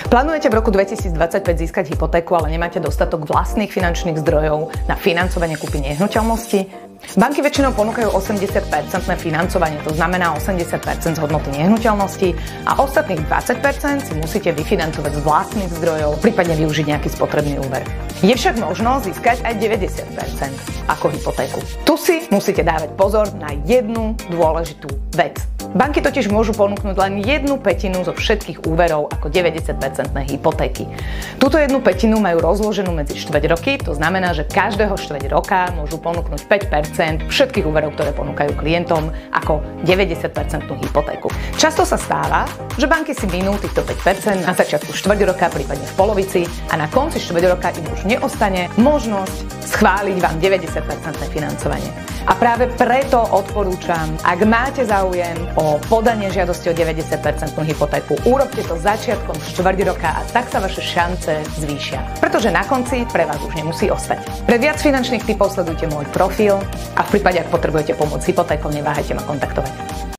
Plánujete v roku 2025 získať hypotéku, ale nemáte dostatok vlastných finančných zdrojov na financovanie kúpy nehnuteľnosti? Banky väčšinou ponúkajú 80% financovanie, to znamená 80% z hodnoty nehnuteľnosti a ostatných 20% si musíte vyfinancovať z vlastných zdrojov, prípadne využiť nejaký spotrebný úver. Je však možno získať aj 90% ako hypotéku. Tu si musíte dávať pozor na jednu dôležitú vec. Banky totiž môžu ponúknuť len 1/5 zo všetkých úverov ako 90% hypotéky. Túto 1/5 majú rozloženú medzi štvrťroky, to znamená, že každého štvrť roka môžu ponúknuť 5% všetkých úverov, ktoré ponúkajú klientom ako 90% hypotéku. Často sa stáva, že banky si minú týchto 5% na začiatku štvrť roka, prípadne v polovici a na konci štvrť roka im už neostane možnosť schváliť vám 90% financovanie. A práve preto odporúčam, ak máte záujem o podanie žiadosti o 90% hypotéku, urobte to začiatkom štvrť roka a tak sa vaše šance zvýšia. Pretože na konci pre vás už nemusí ostať. Pre viac finančných tipov sledujte môj profil a v prípade, ak potrebujete pomoc s hypotékou, neváhajte ma kontaktovať.